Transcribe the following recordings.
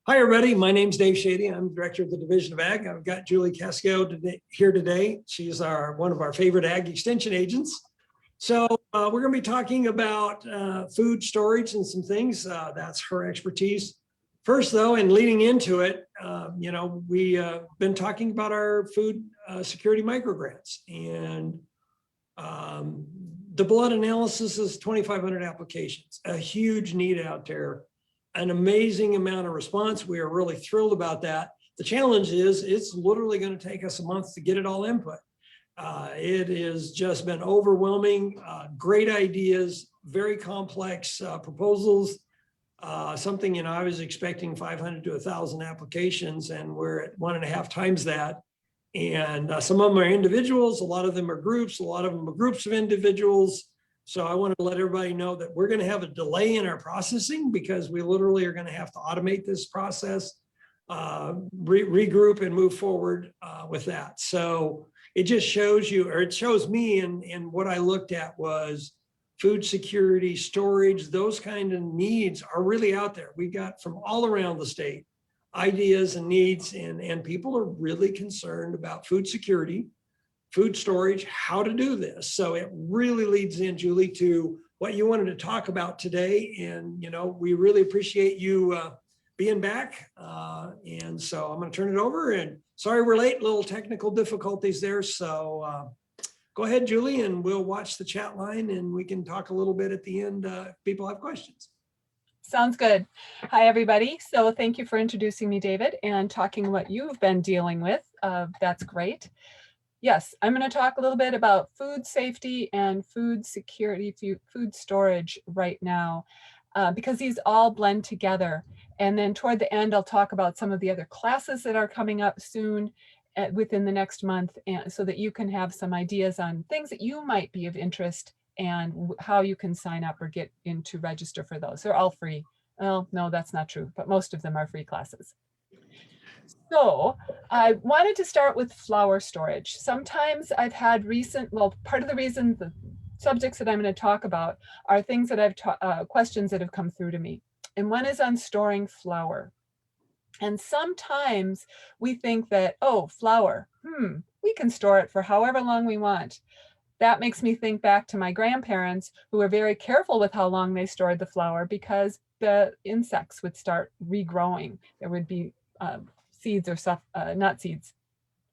Hi, everybody. My name's Dave Shady. I'm director of the Division of Ag. I've got Julie Cascio here today. She's one of our favorite ag extension agents. So we're going to be talking about food storage and some things. That's her expertise. First, though, and leading into it, we've been talking about our food security microgrants, and the blood analysis is 2,500 applications, a huge need out there. An amazing amount of response. We are really thrilled about that. The challenge is it's literally going to take us a month to get it all input. It has just been overwhelming, great ideas, very complex proposals. Something, I was expecting 500 to 1,000 applications, and we're at 1.5 times that. And some of them are individuals, a lot of them are groups, a lot of them are groups of individuals. So I wanted to let everybody know that we're going to have a delay in our processing because we literally are going to have to automate this process, regroup and move forward with that. So it just shows you, or it shows me, and what I looked at was food security, storage, those kind of needs are really out there. We got from all around the state ideas and needs, and people are really concerned about food security, food storage, how to do this. So it really leads in, Julie, to what you wanted to talk about today. And, we really appreciate you being back. And so I'm going to turn it over, and sorry we're late, little technical difficulties there. So go ahead, Julie, and we'll watch the chat line and we can talk a little bit at the end if people have questions. Sounds good. Hi, everybody. So thank you for introducing me, David, and talking what you've been dealing with. That's great. Yes, I'm going to talk a little bit about food safety and food security, food storage right now, because these all blend together. And then toward the end, I'll talk about some of the other classes that are coming up soon within the next month, and so that you can have some ideas on things that you might be of interest and how you can sign up or get into register for those. They're all free. Well, no, that's not true, but most of them are free classes. So I wanted to start with flour storage. Sometimes I've had part of the reason the subjects that I'm going to talk about are things that questions that have come through to me. And one is on storing flour. And sometimes we think that, oh, flour, we can store it for however long we want. That makes me think back to my grandparents, who were very careful with how long they stored the flour because the insects would start regrowing. There would be seeds or stuff, not seeds,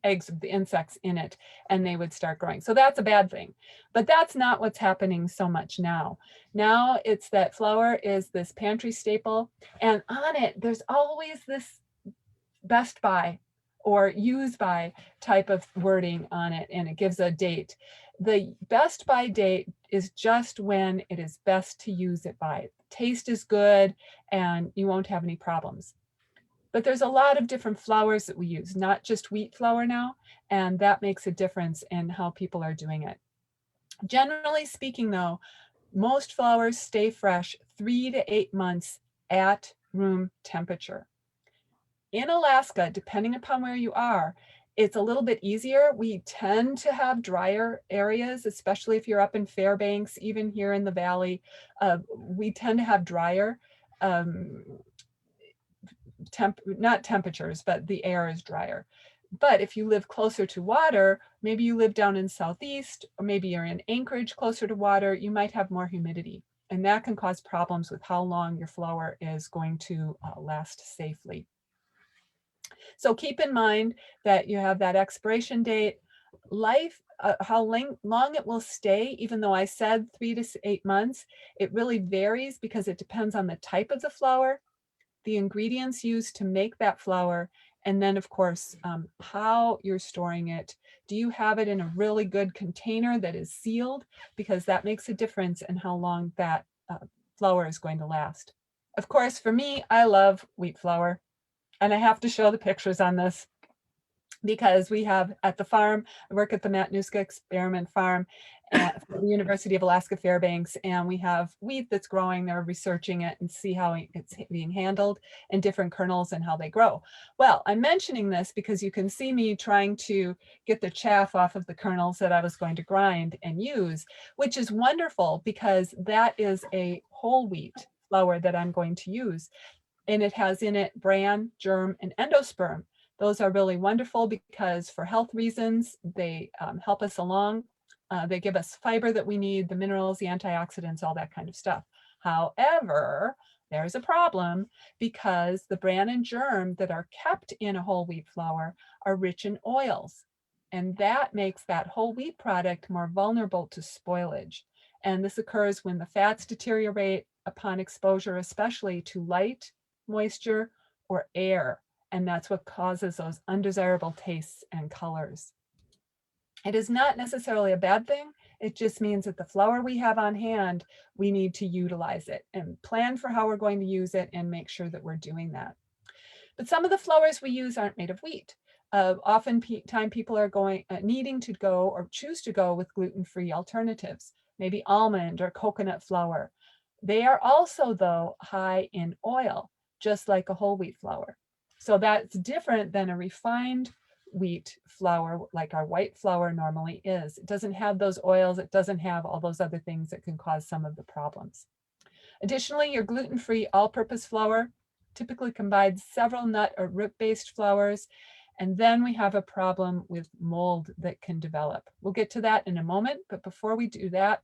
eggs of the insects in it, and they would start growing. So that's a bad thing. But that's not what's happening so much now. Now it's that flour is this pantry staple, and on it, there's always this best by or use by type of wording on it, and it gives a date. The best by date is just when it is best to use it by. Taste is good and you won't have any problems. But there's a lot of different flours that we use, not just wheat flour now, and that makes a difference in how people are doing it. Generally speaking, though, most flours stay fresh 3 to 8 months at room temperature. In Alaska, depending upon where you are, it's a little bit easier. We tend to have drier areas, especially if you're up in Fairbanks, even here in the valley. We tend to have drier not temperatures, but the air is drier. But if you live closer to water, maybe you live down in Southeast, or maybe you're in Anchorage closer to water, you might have more humidity. And that can cause problems with how long your flour is going to last safely. So keep in mind that you have that expiration date, how long it will stay, even though I said 3 to 8 months, it really varies because it depends on the type of the flour, the ingredients used to make that flour, and then of course, how you're storing it. Do you have it in a really good container that is sealed? Because that makes a difference in how long that flour is going to last. Of course, for me, I love wheat flour, and I have to show the pictures on this because we have at the farm, I work at the Matanuska Experiment Farm at the University of Alaska Fairbanks, and we have wheat that's growing. They're researching it and see how it's being handled and different kernels and how they grow. Well, I'm mentioning this because you can see me trying to get the chaff off of the kernels that I was going to grind and use, which is wonderful because that is a whole wheat flour that I'm going to use. and it has in it bran, germ, and endosperm. Those are really wonderful because for health reasons, they help us along. They give us fiber that we need, the minerals, the antioxidants, all that kind of stuff. However, there's a problem because the bran and germ that are kept in a whole wheat flour are rich in oils. And that makes that whole wheat product more vulnerable to spoilage. And this occurs when the fats deteriorate upon exposure, especially to light, moisture, or air. And that's what causes those undesirable tastes and colors. It is not necessarily a bad thing. It just means that the flour we have on hand, we need to utilize it and plan for how we're going to use it and make sure that we're doing that. But some of the flours we use aren't made of wheat. Often people are needing to go or choose to go with gluten-free alternatives, maybe almond or coconut flour. They are also, though, high in oil, just like a whole wheat flour. So that's different than a refined wheat flour like our white flour normally is. It doesn't have those oils. It doesn't have all those other things that can cause some of the problems. Additionally, your gluten-free all-purpose flour typically combines several nut or root-based flours, and then we have a problem with mold that can develop. We'll get to that in a moment, but before we do that,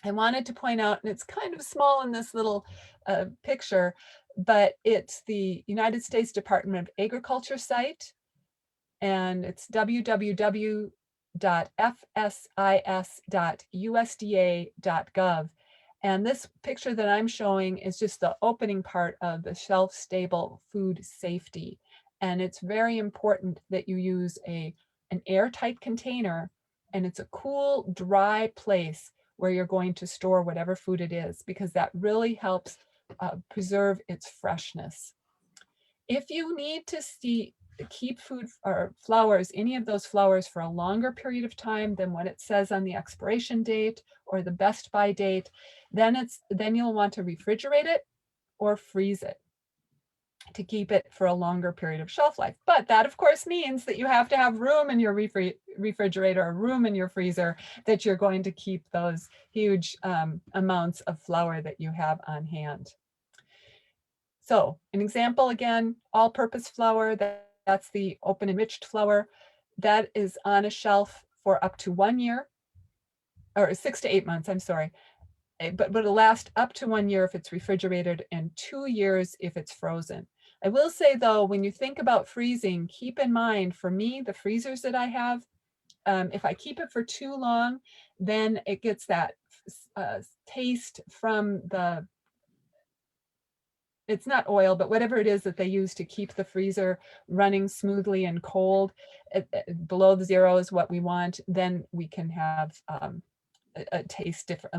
I wanted to point out, and it's kind of small in this little picture, but it's the United States Department of Agriculture site, and it's www.fsis.usda.gov. And this picture that I'm showing is just the opening part of the shelf-stable food safety. And it's very important that you use an airtight container, and it's a cool, dry place where you're going to store whatever food it is, because that really helps preserve its freshness. If you need to keep food or flours, any of those flours, for a longer period of time than what it says on the expiration date or the best by date, then you'll want to refrigerate it or freeze it to keep it for a longer period of shelf life. But that, of course, means that you have to have room in your refrigerator or room in your freezer that you're going to keep those huge amounts of flour that you have on hand. So an example, again, all-purpose flour, that's the open enriched flour, that is on a shelf for up to 1 year, or 6 to 8 months, I'm sorry. But it'll last up to 1 year if it's refrigerated and 2 years if it's frozen. I will say, though, when you think about freezing, keep in mind, for me, the freezers that I have, if I keep it for too long, then it gets that taste from it's not oil, but whatever it is that they use to keep the freezer running smoothly and cold. Below the zero is what we want. Then we can have a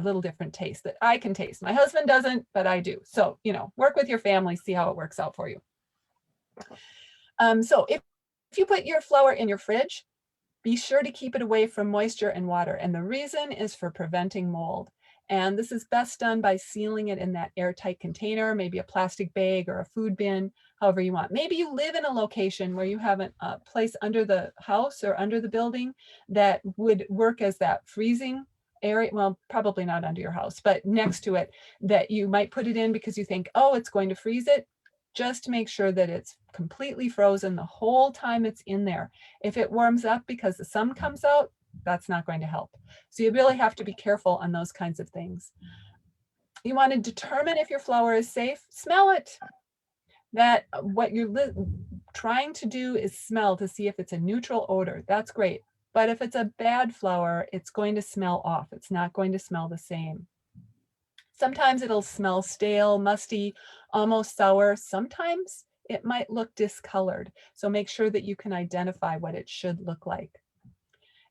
little different taste that I can taste. My husband doesn't, but I do. So, work with your family, see how it works out for you. So if you put your flour in your fridge, be sure to keep it away from moisture and water. And the reason is for preventing mold. And this is best done by sealing it in that airtight container, maybe a plastic bag or a food bin, however you want. Maybe you live in a location where you have a place under the house or under the building that would work as that freezing area. Well, probably not under your house, but next to it, that you might put it in because you think, oh, it's going to freeze it. Just make sure that it's completely frozen the whole time it's in there. If it warms up because the sun comes out, that's not going to help. So you really have to be careful on those kinds of things. You want to determine if your flour is safe, smell it. That what you're trying to do is smell to see if it's a neutral odor. That's great. But if it's a bad flour, it's going to smell off. It's not going to smell the same. Sometimes it'll smell stale, musty, almost sour. Sometimes it might look discolored. So make sure that you can identify what it should look like.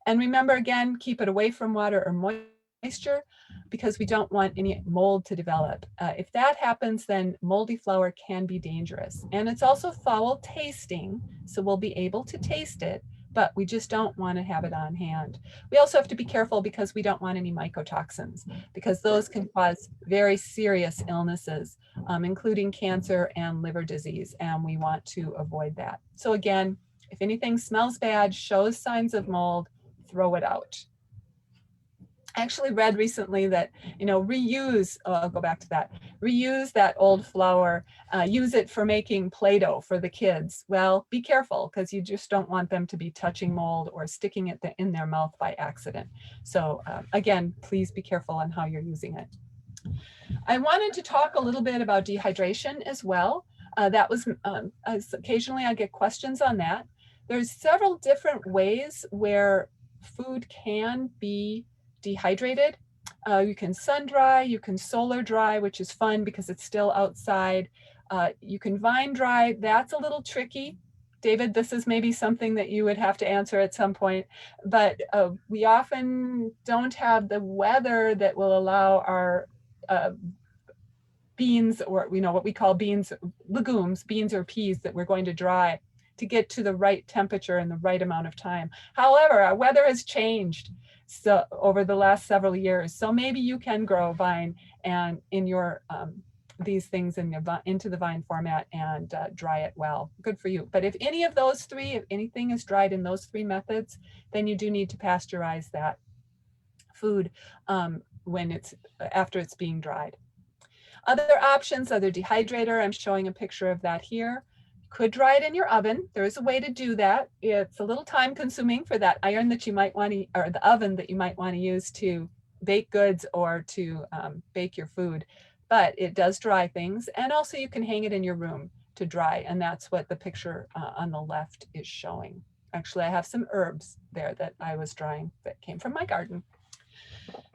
And remember, again, keep it away from water or moisture because we don't want any mold to develop. If that happens, then moldy flour can be dangerous. And it's also foul tasting, so we'll be able to taste it, but we just don't want to have it on hand. We also have to be careful because we don't want any mycotoxins, because those can cause very serious illnesses, including cancer and liver disease, and we want to avoid that. So again, if anything smells bad, shows signs of mold, throw it out. actually read recently that, reuse, I'll go back to that, reuse that old flour, use it for making Play-Doh for the kids. Well, be careful, because you just don't want them to be touching mold or sticking it in their mouth by accident. So again, please be careful on how you're using it. I wanted to talk a little bit about dehydration as well. That was, occasionally I get questions on that. There's several different ways where food can be dehydrated. You can sun dry, you can solar dry, which is fun because it's still outside. You can vine dry, that's a little tricky. David, this is maybe something that you would have to answer at some point, but we often don't have the weather that will allow our beans, or what we call beans, legumes, beans or peas that we're going to dry, to get to the right temperature in the right amount of time. However, our weather has changed so over the last several years. So maybe you can grow vine and in your these things into the vine format and dry it well. Good for you. But if any of those three, if anything is dried in those three methods, then you do need to pasteurize that food when it's after it's being dried. Other options, other dehydrator, I'm showing a picture of that here. You could dry it in your oven. There is a way to do that. It's a little time consuming for that iron that you might want to, or the oven that you might want to use to bake goods or to bake your food, but it does dry things. And also you can hang it in your room to dry. And that's what the picture on the left is showing. Actually, I have some herbs there that I was drying that came from my garden.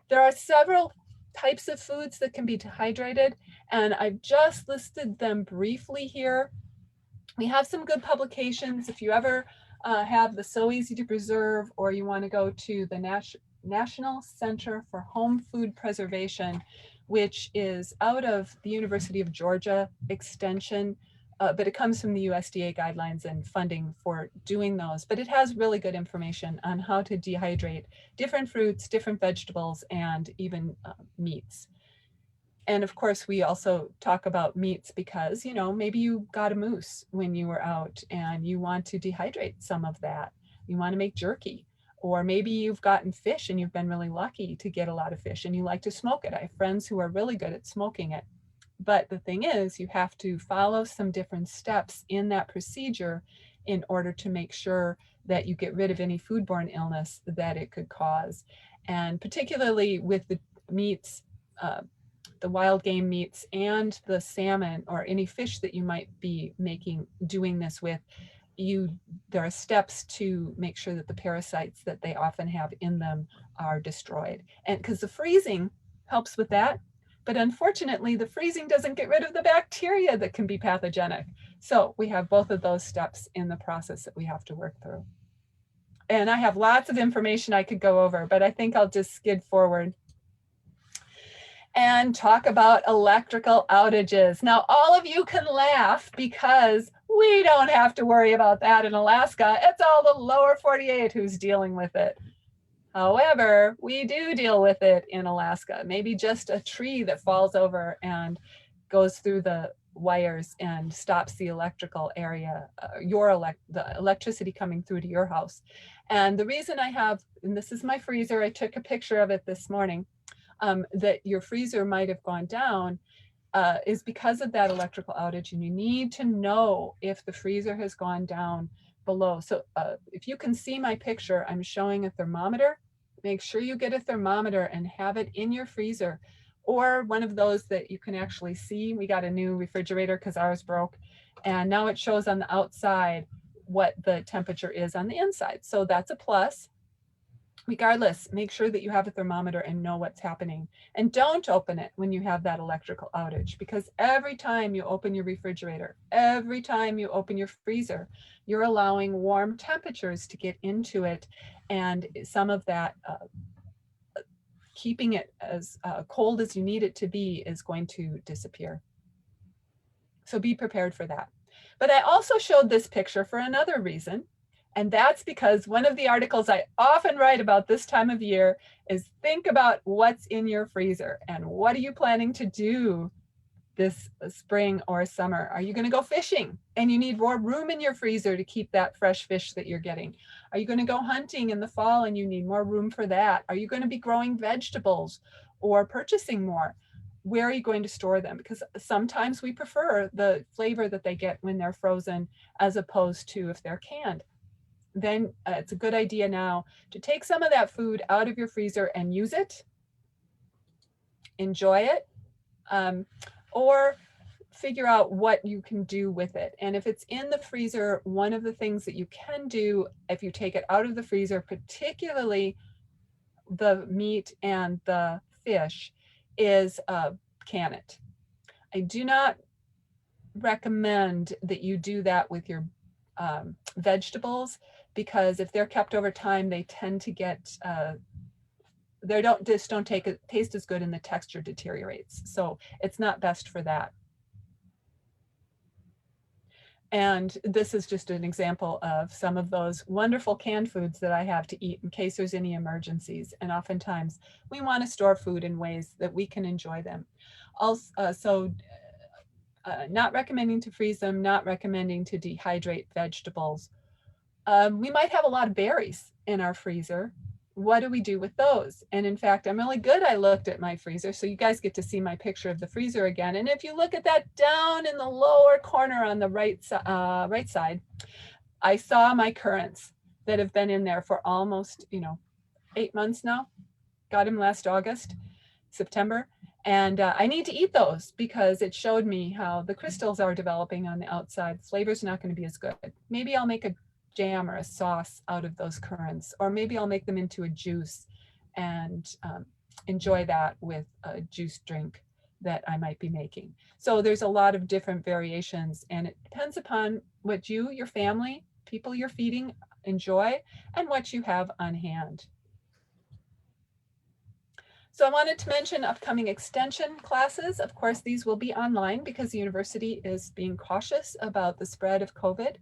There are several types of foods that can be dehydrated, and I've just listed them briefly here. We have some good publications. If you ever have the So Easy to Preserve, or you want to go to the National Center for Home Food Preservation, which is out of the University of Georgia Extension, but it comes from the USDA guidelines and funding for doing those. But it has really good information on how to dehydrate different fruits, different vegetables, and even meats. And of course, we also talk about meats because, maybe you got a moose when you were out and you want to dehydrate some of that. You want to make jerky. Or maybe you've gotten fish and you've been really lucky to get a lot of fish and you like to smoke it. I have friends who are really good at smoking it. But the thing is, you have to follow some different steps in that procedure in order to make sure that you get rid of any foodborne illness that it could cause. And particularly with the meats, the wild game meats and the salmon or any fish that you might be doing this with, there are steps to make sure that the parasites that they often have in them are destroyed. And because the freezing helps with that, but unfortunately the freezing doesn't get rid of the bacteria that can be pathogenic. So we have both of those steps in the process that we have to work through. And I have lots of information I could go over, but I think I'll just skid forward and talk about electrical outages. Now, all of you can laugh because we don't have to worry about that in Alaska. It's all the lower 48 who's dealing with it. However, we do deal with it in Alaska. Maybe just a tree that falls over and goes through the wires and stops the electrical area, the electricity coming through to your house. And the reason I have, and this is my freezer, I took a picture of it this morning, that your freezer might have gone down is because of that electrical outage. And you need to know if the freezer has gone down below. So if you can see my picture, I'm showing a thermometer. Make sure you get a thermometer and have it in your freezer, or one of those that you can actually see. We got a new refrigerator because ours broke, and now it shows on the outside what the temperature is on the inside. So that's a plus. Regardless, make sure that you have a thermometer and know what's happening. And don't open it when you have that electrical outage, because every time you open your refrigerator, every time you open your freezer, you're allowing warm temperatures to get into it. And some of that, keeping it as cold as you need it to be, is going to disappear. So be prepared for that. But I also showed this picture for another reason. And that's because one of the articles I often write about this time of year is think about what's in your freezer and what are you planning to do this spring or summer? Are you going to go fishing and you need more room in your freezer to keep that fresh fish that you're getting? Are you going to go hunting in the fall and you need more room for that? Are you going to be growing vegetables or purchasing more? Where are you going to store them? Because sometimes we prefer the flavor that they get when they're frozen as opposed to if they're canned. Then it's a good idea now to take some of that food out of your freezer and use it, enjoy it, or figure out what you can do with it. And if it's in the freezer, one of the things that you can do if you take it out of the freezer, particularly the meat and the fish, is can it. I do not recommend that you do that with your vegetables, because if they're kept over time, they tend to get they don't taste as good and the texture deteriorates. So it's not best for that. And this is just an example of some of those wonderful canned foods that I have to eat in case there's any emergencies. And oftentimes we want to store food in ways that we can enjoy them. Also, not recommending to freeze them, not recommending to dehydrate vegetables. We might have a lot of berries in our freezer. What do we do with those? And in fact, I'm really good. I looked at my freezer, so you guys get to see my picture of the freezer again. And if you look at that down in the lower corner on the right side, I saw my currants that have been in there for almost 8 months now. Got them last August, September. And I need to eat those because it showed me how the crystals are developing on the outside. The flavor's not going to be as good. Maybe I'll make a jam or a sauce out of those currants, or maybe I'll make them into a juice and enjoy that with a juice drink that I might be making. So there's a lot of different variations, and it depends upon what you, your family, people you're feeding enjoy, and what you have on hand. So I wanted to mention upcoming extension classes. Of course, these will be online because the university is being cautious about the spread of COVID.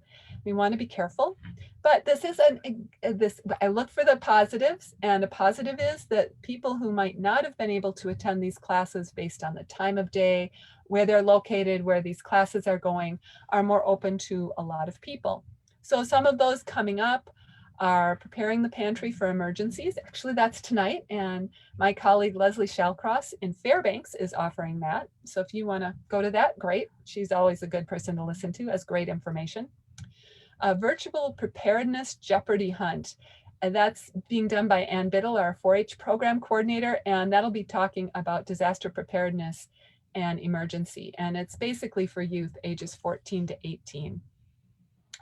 We want to be careful, but this is I look for the positives, and the positive is that people who might not have been able to attend these classes based on the time of day, where they're located, where these classes are going, are more open to a lot of people. So some of those coming up are preparing the pantry for emergencies. Actually, that's tonight, and my colleague Leslie Shallcross in Fairbanks is offering that. So if you want to go to that, great. She's always a good person to listen to, has great information. A virtual preparedness Jeopardy hunt. And that's being done by Ann Biddle, our 4-H program coordinator, and that'll be talking about disaster preparedness and emergency. And it's basically for youth ages 14 to 18.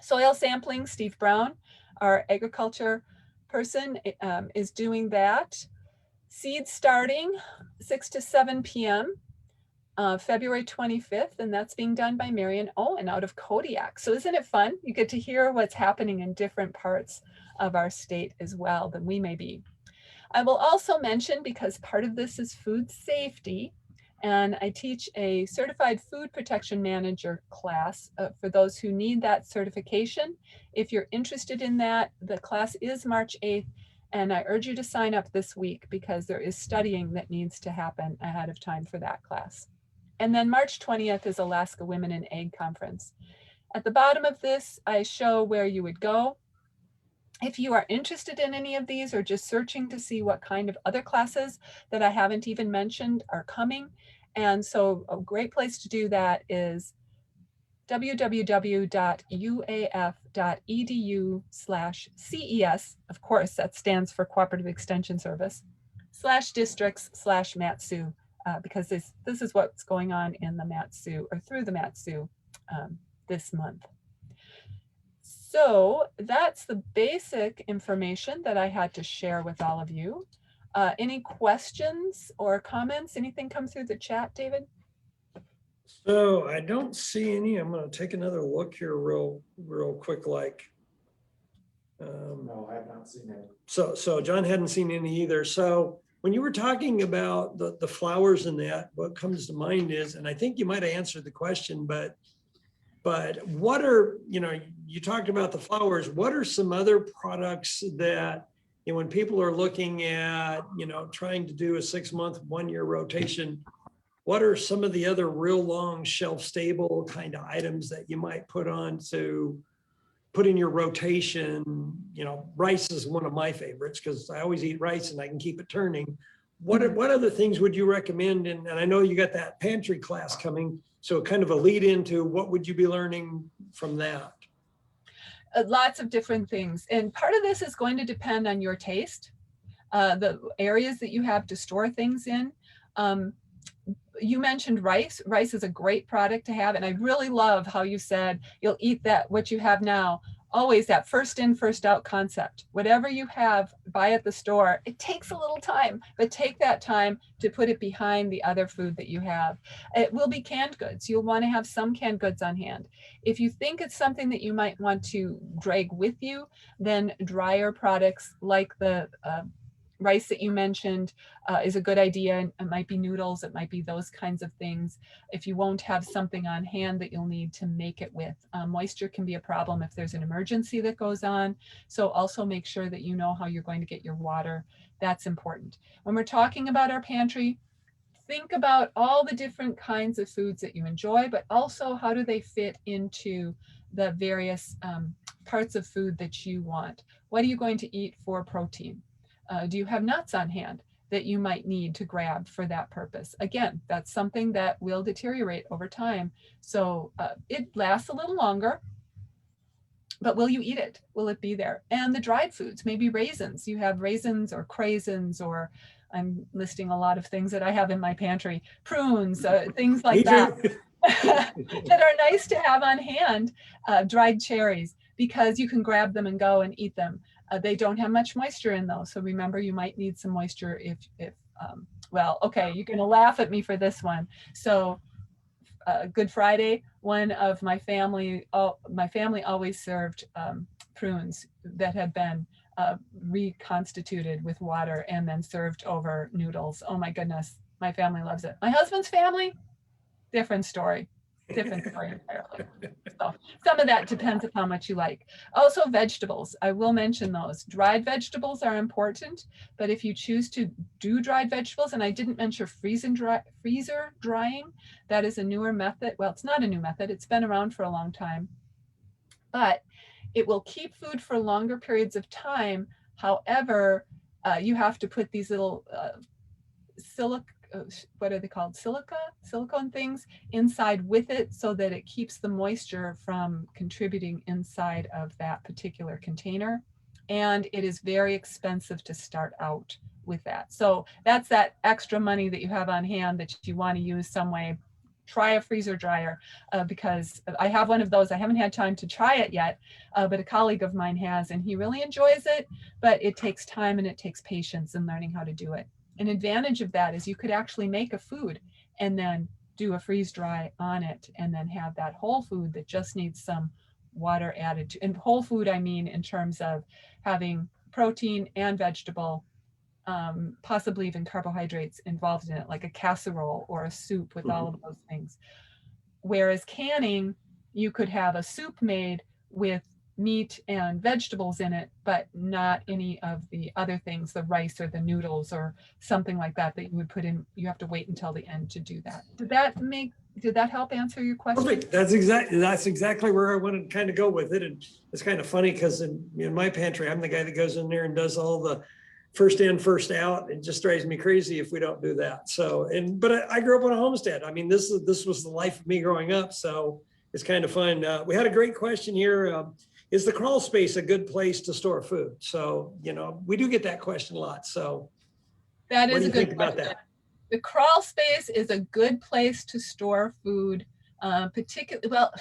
Soil sampling, Steve Brown, our agriculture person, is doing that. Seeds starting 6 to 7 p.m. February 25th, and that's being done by Marion Owen out of Kodiak. So isn't it fun? You get to hear what's happening in different parts of our state as well than we may be. I will also mention, because part of this is food safety, and I teach a certified food protection manager class for those who need that certification. If you're interested in that, the class is March 8th, and I urge you to sign up this week because there is studying that needs to happen ahead of time for that class. And then March 20th is Alaska Women in Ag Conference. At the bottom of this, I show where you would go. If you are interested in any of these or just searching to see what kind of other classes that I haven't even mentioned are coming. And so a great place to do that is www.uaf.edu/CES. Of course, that stands for Cooperative Extension Service, /districts/Mat-Su, because this is what's going on in the Mat-Su or through the Mat-Su this month. So that's the basic information that I had to share with all of you. Any questions or comments? Anything come through the chat, David? So I don't see any. I'm going to take another look here real quick. No, I have not seen it. So John hadn't seen any either. So when you were talking about the flowers and that, what comes to mind is, and I think you might have answered the question, but what are, you talked about the flowers, what are some other products that, when people are looking at, trying to do a 6-month, 1-year rotation, what are some of the other real long shelf stable kind of items that you might put in your rotation? You know, rice is one of my favorites because I always eat rice and I can keep it turning. What other things would you recommend? And I know you got that pantry class coming, so kind of a lead into what would you be learning from that? Lots of different things. And part of this is going to depend on your taste, the areas that you have to store things in. You mentioned rice. Rice is a great product to have. And I really love how you said you'll eat that, what you have now, always that first in, first out concept. Whatever you have, buy at the store. It takes a little time, but take that time to put it behind the other food that you have. It will be canned goods. You'll want to have some canned goods on hand. If you think it's something that you might want to drag with you, then drier products like the rice that you mentioned is a good idea. It might be noodles, it might be those kinds of things. If you won't have something on hand that you'll need to make it with. Moisture can be a problem if there's an emergency that goes on. So also make sure that you know how you're going to get your water. That's important. When we're talking about our pantry, think about all the different kinds of foods that you enjoy, but also how do they fit into the various parts of food that you want. What are you going to eat for protein? Do you have nuts on hand that you might need to grab for that purpose? Again, that's something that will deteriorate over time. So it lasts a little longer, but will you eat it? Will it be there? And the dried foods, maybe raisins. You have raisins or craisins, or I'm listing a lot of things that I have in my pantry, prunes, things like that, that are nice to have on hand, dried cherries, because you can grab them and go and eat them. They don't have much moisture in those. So remember, you might need some moisture if well, okay, you're gonna laugh at me for this one. So Good Friday, one of my family always served prunes that had been reconstituted with water and then served over noodles. Oh my goodness, my family loves it. My husband's family, different story entirely. So some of that depends on how much you like. Also vegetables, I will mention those. Dried vegetables are important, but if you choose to do dried vegetables, and I didn't mention freezer drying, that is a newer method. Well, it's not a new method, it's been around for a long time, but it will keep food for longer periods of time. However, you have to put these little what are they called? Silicone things inside with it so that it keeps the moisture from contributing inside of that particular container. And it is very expensive to start out with that. So that's that extra money that you have on hand that you want to use some way. Try a freezer dryer because I have one of those. I haven't had time to try it yet, but a colleague of mine has, and he really enjoys it, but it takes time and it takes patience in learning how to do it. An advantage of that is you could actually make a food and then do a freeze dry on it and then have that whole food that just needs some water added to. And whole food, I mean, in terms of having protein and vegetable, possibly even carbohydrates involved in it, like a casserole or a soup with all of those things. Whereas canning, you could have a soup made with meat and vegetables in it, but not any of the other things, the rice or the noodles or something like that that you would put in. You have to wait until the end to do that. Did that help answer your question? Perfect. That's exactly where I wanted to kind of go with it. And it's kind of funny because in my pantry, I'm the guy that goes in there and does all the first in, first out. It just drives me crazy if we don't do that. So, but I grew up on a homestead. I mean, this was the life of me growing up. So it's kind of fun. We had a great question here. Is the crawl space a good place to store food? So, we do get that question a lot. So that is a good question about that. The crawl space is a good place to store food, particularly, well,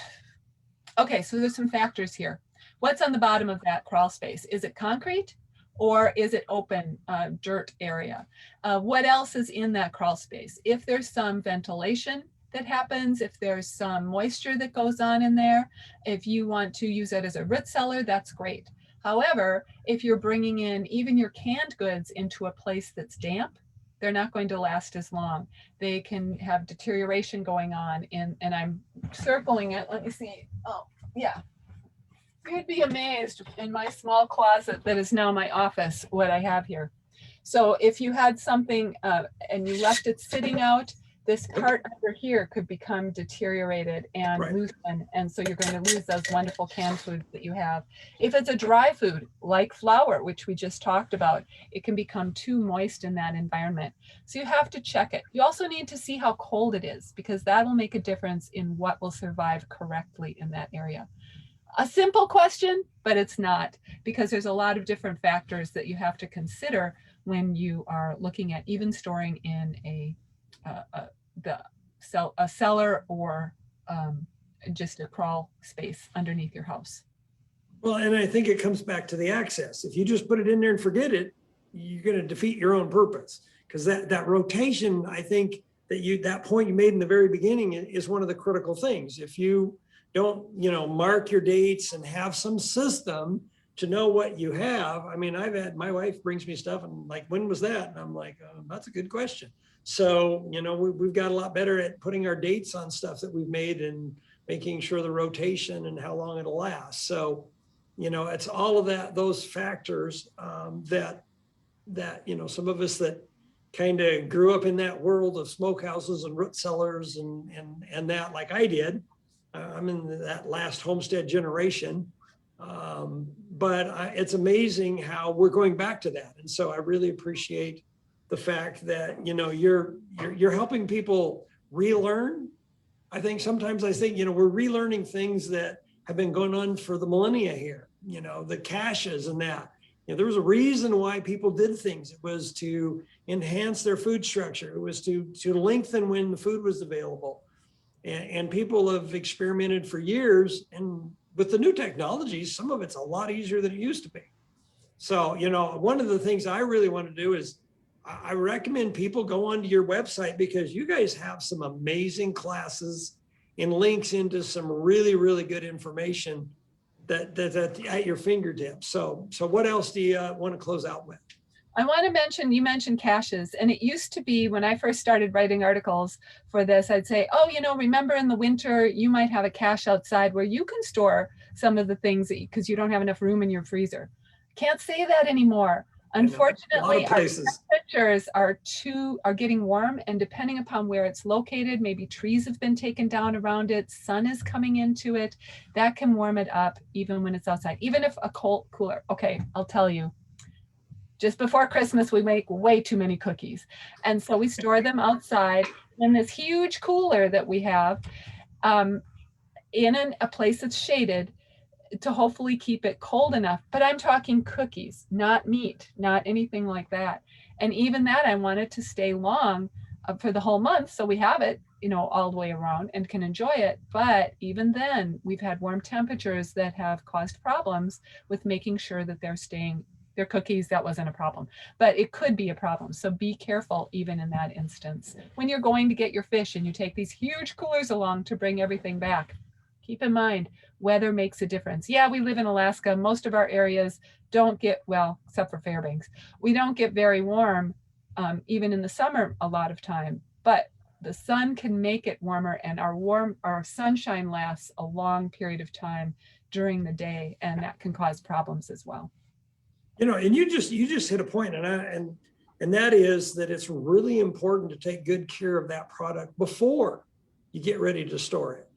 okay, so there's some factors here. What's on the bottom of that crawl space? Is it concrete or is it open dirt area? What else is in that crawl space? If there's some ventilation that happens, if there's some moisture that goes on in there, if you want to use it as a root cellar, that's great. However, if you're bringing in even your canned goods into a place that's damp, they're not going to last as long. They can have deterioration going on, and I'm circling it. Let me see. Oh, yeah. You'd be amazed in my small closet that is now my office, what I have here. So if you had something and you left it sitting out, this part under here could become deteriorated and Right. loosen. And so you're going to lose those wonderful canned foods that you have. If it's a dry food like flour, which we just talked about, it can become too moist in that environment. So you have to check it. You also need to see how cold it is, because that will make a difference in what will survive correctly in that area. A simple question, but it's not, because there's a lot of different factors that you have to consider when you are looking at even storing in a cellar or just a crawl space underneath your house. Well, and I think it comes back to the access. If you just put it in there and forget it, you're going to defeat your own purpose. Because that rotation, I think that point you made in the very beginning is one of the critical things. If you don't, mark your dates and have some system to know what you have. I mean, my wife brings me stuff and like, when was that? And I'm like, that's a good question. So, we've got a lot better at putting our dates on stuff that we've made and making sure the rotation and how long it'll last. So, it's all of those factors that some of us that kind of grew up in that world of smokehouses and root cellars and that, like I did. I'm in that last homestead generation. But it's amazing how we're going back to that. And so I really appreciate the fact that, you're helping people relearn. I think sometimes I think, we're relearning things that have been going on for the millennia here, the caches and that. There was a reason why people did things. It was to enhance their food structure. It was to lengthen when the food was available. And people have experimented for years. And with the new technologies, some of it's a lot easier than it used to be. So, one of the things I really want to do is I recommend people go onto your website, because you guys have some amazing classes and links into some really, really good information that's at your fingertips. So what else do you want to close out with? I want to mention, you mentioned caches, and it used to be when I first started writing articles for this, I'd say, oh, remember in the winter, you might have a cache outside where you can store some of the things because you don't have enough room in your freezer. Can't say that anymore. Unfortunately, our temperatures are getting warm, and depending upon where it's located, maybe trees have been taken down around it, sun is coming into it, that can warm it up even when it's outside, even if a cold cooler. Okay, I'll tell you. Just before Christmas, we make way too many cookies. And so we store them outside in this huge cooler that we have in a place that's shaded to hopefully keep it cold enough. But I'm talking cookies, not meat, not anything like that. And even that, I want it to stay long for the whole month. So we have it, all the way around and can enjoy it. But even then, we've had warm temperatures that have caused problems with making sure that they're cookies. That wasn't a problem, but it could be a problem. So be careful even in that instance. When you're going to get your fish and you take these huge coolers along to bring everything back, keep in mind, weather makes a difference. Yeah, we live in Alaska. Most of our areas don't get, well, except for Fairbanks, we don't get very warm, even in the summer a lot of time, but the sun can make it warmer, and our sunshine lasts a long period of time during the day, and that can cause problems as well. And you just hit a point, and that is that it's really important to take good care of that product before you get ready to store it.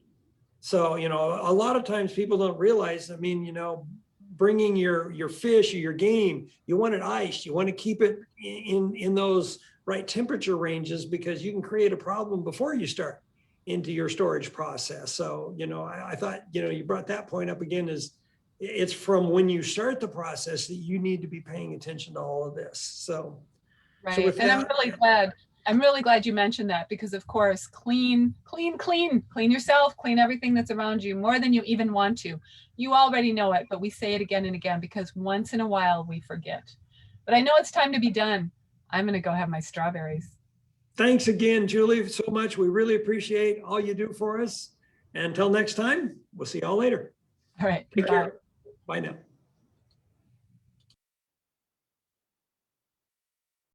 So, a lot of times people don't realize, bringing your fish or your game, you want it iced, you want to keep it in those right temperature ranges, because you can create a problem before you start into your storage process. So, I thought, you brought that point up again, is it's from when you start the process that you need to be paying attention to all of this. So, right. So and I'm really glad you mentioned that, because of course, clean yourself, clean everything that's around you more than you even want to. You already know it, but we say it again and again because once in a while we forget. But I know it's time to be done. I'm going to go have my strawberries. Thanks again, Julie, so much. We really appreciate all you do for us. Until next time, we'll see y'all later. All right. Take care. Bye now.